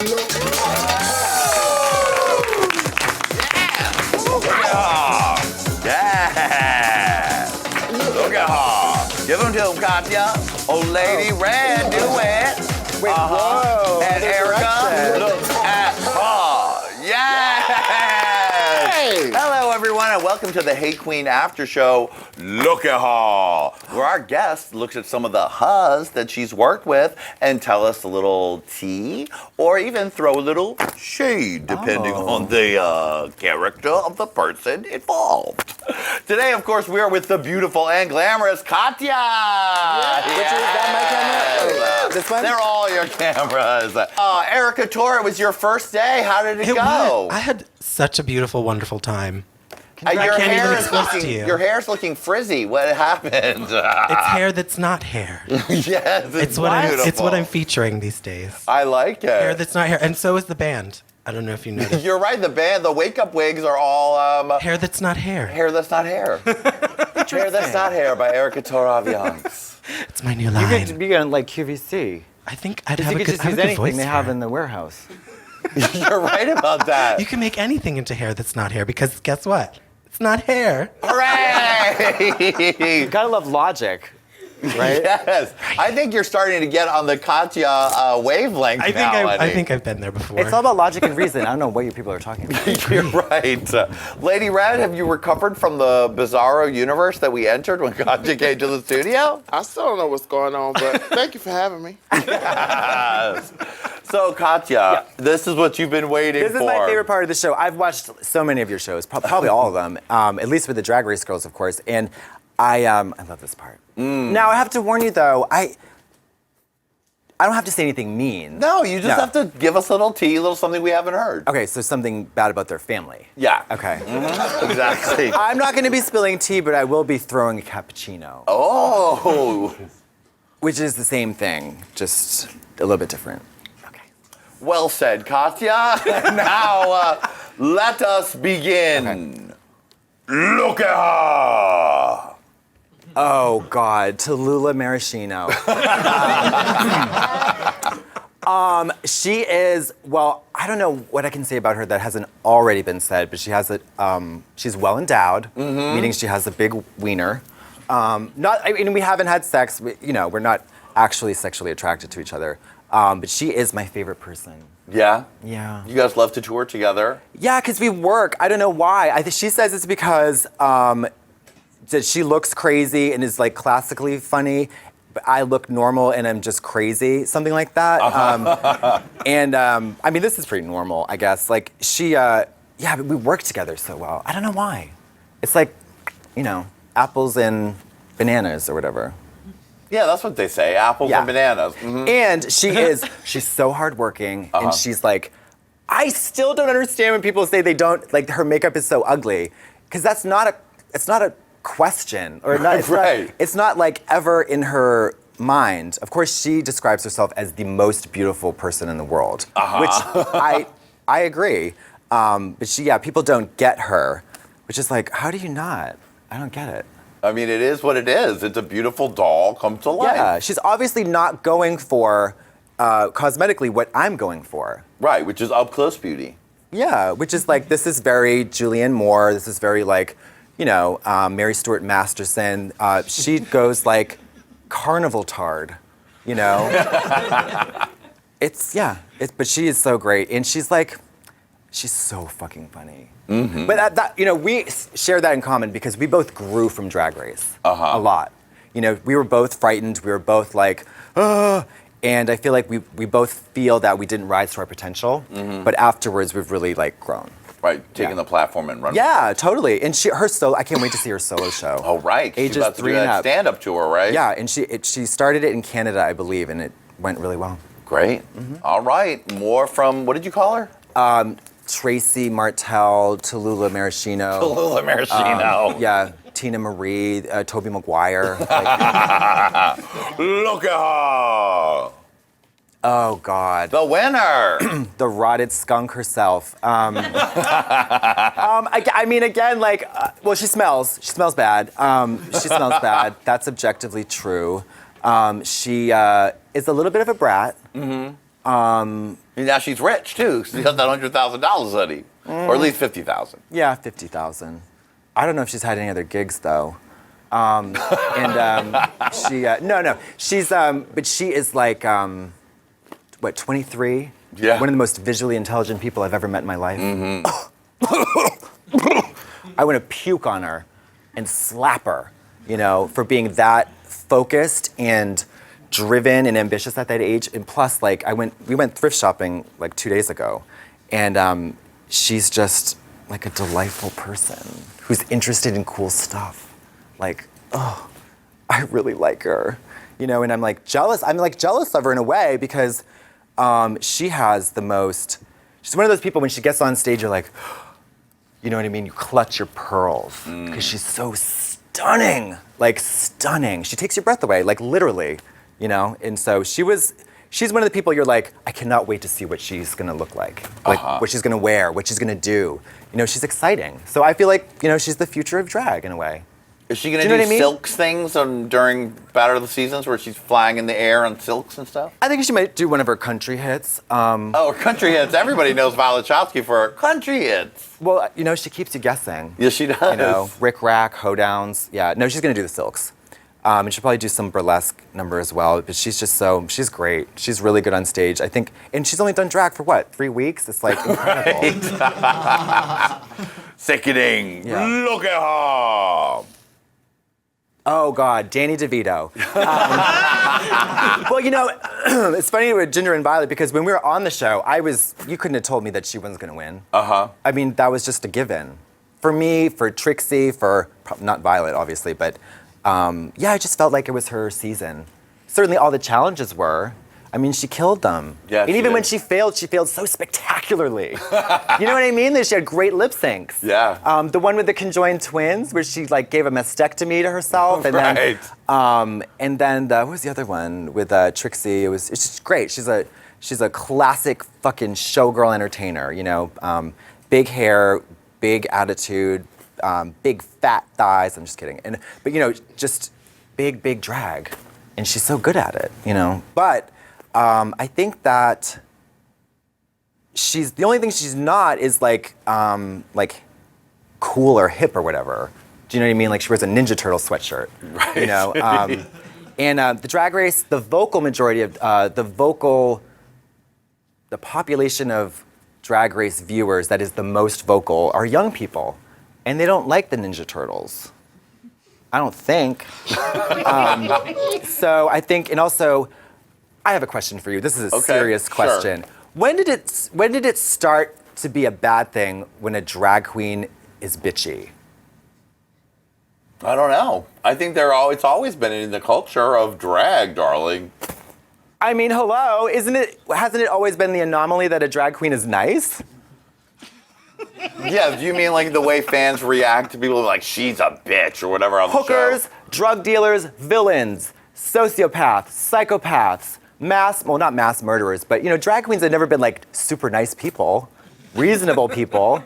Look at her. Give them to him, Katya. Oh, Lady Red, do it. Wait, whoa. And Erica, look at her. Yes. Hey. Hello, everyone, and welcome to the Hey Qween After Show. Look at her. Where our guest looks at some of the hus that she's worked with and tell us a little tea or even throw a little shade depending on the character of the person involved. Today, of course, we are with the beautiful and glamorous Katya. Yeah. Which is that my camera? This one? They're all your cameras. Erica Couture, it was your first day. How did it go? I had such a beautiful, wonderful time. Your hair's looking frizzy. What happened? It's hair that's not hair. Yes, It's what I'm featuring these days. I like it. Hair that's not hair, and so is the band. I don't know if you noticed. You're right. The band, the wake-up wigs are all Hair that's not hair. hair that's not hair. Hair that's not hair by Erica Couture. It's my new You line. could be on like QVC. I think I'd You have a could good, just I have use a good voice anything they for have it. in the warehouse. You're right about that. You can make anything into hair that's not hair because guess what? It's not hair. Hooray! Gotta love logic, right? Yes. I think you're starting to get on the Katya wavelength now. I think I've been there before. It's all about logic and reason. I don't know what you people are talking about. You're right. Lady Red, have you recovered from the bizarro universe that we entered when Katya came to the studio? I still don't know what's going on, but thank you for having me. Yes. So, Katya, this is what you've been waiting for. This is my favorite part of the show. I've watched so many of your shows, probably all of them, at least with the Drag Race girls, of course, and I love this part. Now, I have to warn you, though, I don't have to say anything mean. No, you just have to give us a little tea, a little something we haven't heard. Okay, so something bad about their family. Yeah. Okay. Exactly. I'm not going to be spilling tea, but I will be throwing a cappuccino. Oh. Which is the same thing, just a little bit different. Okay. Well said, Katya. Now, let us begin. Okay. Look at her. Oh, God. Tallulah Maraschino. She is, well, I don't know what I can say about her that hasn't already been said, but she has she's well endowed, meaning she has a big wiener. We haven't had sex, we're not actually sexually attracted to each other. But she is my favorite person. Yeah? Yeah. You guys love to tour together? Yeah, because we work. I don't know why. I think she says it's because that she looks crazy and is like classically funny, but I look normal and I'm just crazy, something like that. I mean, this is pretty normal, I guess. Like but we work together so well. I don't know why. It's like, apples and bananas or whatever. Yeah, that's what they say, apples and bananas. Mm-hmm. And she's so hardworking, and she's like, I still don't understand when people say they don't, like her makeup is so ugly, because it's not a question, or not, it's not like ever in her mind. Of course, she describes herself as the most beautiful person in the world, which I agree. But people don't get her, which is like, how do you not? I don't get it. I mean, it is what it is. It's a beautiful doll come to life. Yeah, she's obviously not going for cosmetically what I'm going for. Right, which is up close beauty. Yeah, which is like, this is very Julianne Moore. This is very like, Mary Stuart Masterson. She goes like carnival tard, but she is so great. And she's so fucking funny. Mm-hmm. But we share that in common because we both grew from Drag Race a lot. We were both frightened. We were both like, and I feel like we both feel that we didn't rise to our potential. Mm-hmm. But afterwards, we've really like grown. Right, taking the platform and running. Yeah, totally. And her solo, I can't wait to see her solo show. Oh, right. She's about to do that stand-up tour, right? Yeah, and she started it in Canada, I believe, and it went really well. Great. Mm-hmm. All right. More from, what did you call her? Trixie Mattel, Tallulah Maraschino. Tallulah Maraschino. Yeah, Tina Marie, Tobey Maguire. Look at her. Oh, God. The winner. The rotted skunk herself. I mean, again, she smells. She smells bad. She smells bad. That's objectively true. She is a little bit of a brat. Mm-hmm. And now she's rich too. She has that $100,000, honey, or at least 50,000. Yeah, 50,000. I don't know if she's had any other gigs though. She's but she is like, what, 23? Yeah. One of the most visually intelligent people I've ever met in my life. Mm-hmm. I want to puke on her and slap her, for being that focused and driven and ambitious at that age. And plus, like, we went thrift shopping like 2 days ago, and she's just like a delightful person who's interested in cool stuff. Like, oh, I really like her, and I'm like jealous. I'm like jealous of her in a way because she has the most. She's one of those people when she gets on stage, you're like, you know what I mean? You clutch your pearls because she's so stunning, like stunning. She takes your breath away, like literally, And so she's one of the people you're like, I cannot wait to see what she's gonna look like what she's gonna wear, what she's gonna do. She's exciting. So I feel like, she's the future of drag in a way. Is she going to Do you know do what I mean? silks things during Battle of the Seasons where she's flying in the air on silks and stuff? I think she might do one of her country hits. Oh, country hits. Everybody knows Violet Chachki for her country hits. Well, she keeps you guessing. Yes, she does. Rick Rack, hoedowns. Yeah, no, she's gonna do the silks. And she'll probably do some burlesque number as well. But she's she's great. She's really good on stage. I think, and she's only done drag for what, 3 weeks? It's like incredible. Sickening. Yeah. Look at her. Oh God, Danny DeVito. Well, it's funny with Ginger and Violet because when we were on the show, you couldn't have told me that she wasn't gonna win. I mean, that was just a given. For me, for Trixie, not Violet, obviously, but I just felt like it was her season. Certainly all the challenges were. I mean, she killed them. Yeah, and even when she failed so spectacularly. You know what I mean? She had great lip syncs. Yeah. The one with the conjoined twins, where she like gave a mastectomy to herself, and right. then what was the other one with Trixie? It's just great. She's a classic fucking showgirl entertainer. Big hair, big attitude, big fat thighs. I'm just kidding. But just big drag, and she's so good at it. But. I think that the only thing she's not is like cool or hip or whatever. Do you know what I mean? Like she wears a Ninja Turtle sweatshirt. Right. And the Drag Race, the vocal majority of the population of Drag Race viewers that is the most vocal are young people, and they don't like the Ninja Turtles. I don't think. So I think, and also. I have a question for you. This is a serious question. Sure. When did it start to be a bad thing when a drag queen is bitchy? I don't know. I think it's always been in the culture of drag, darling. I mean, hello, hasn't it always been the anomaly that a drag queen is nice? Yeah, do you mean like the way fans react to people like she's a bitch or whatever on the show? Hookers, drug dealers, villains, sociopaths, psychopaths. Not mass murderers, but drag queens have never been like super nice people, reasonable people.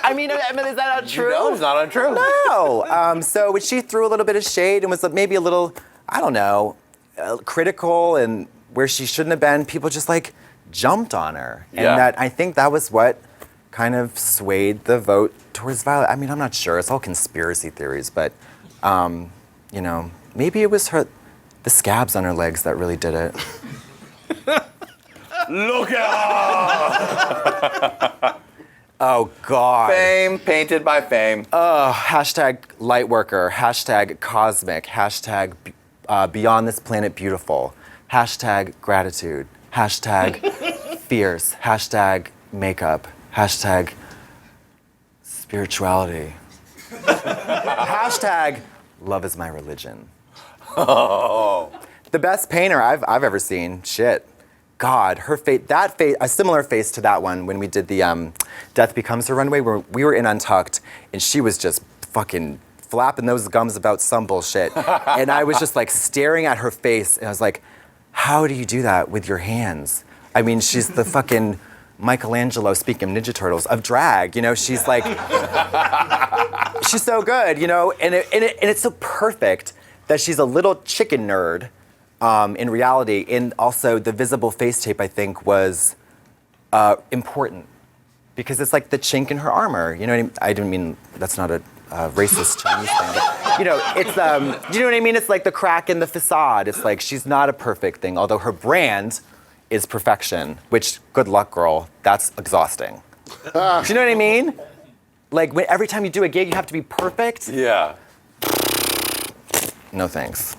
I mean, is that not true? No, it's not untrue. No. So when she threw a little bit of shade and was maybe a little, I don't know, critical and where she shouldn't have been, people just like jumped on her. And I think that was what kind of swayed the vote towards Violet. I mean, I'm not sure. It's all conspiracy theories, but, maybe it was the scabs on her legs that really did it. Look at her! Oh, God. Fame, painted by fame. Hashtag lightworker, hashtag cosmic, hashtag beyond this planet beautiful, hashtag gratitude, hashtag fierce, hashtag makeup, hashtag spirituality, hashtag love is my religion. Oh. The best painter I've ever seen. Shit. God, her face, a similar face to that one when we did the Death Becomes Her runway, where we were in Untucked, and she was just fucking flapping those gums about some bullshit. And I was just like staring at her face, and I was like, how do you do that with your hands? I mean, she's the fucking Michelangelo, speaking of Ninja Turtles, of drag, she's like, she's so good, and it's so perfect that she's a little chicken nerd, in reality. And also the visible face tape, I think, was important because it's like the chink in her armor. You know what I mean? I didn't mean, that's not a racist Chinese thing, but you know, it's, you know what I mean? It's like the crack in the facade. It's like she's not a perfect thing, although her brand is perfection, which, good luck, girl, that's exhausting. Do you know what I mean? Like, every time you do a gig, you have to be perfect. Yeah. No thanks.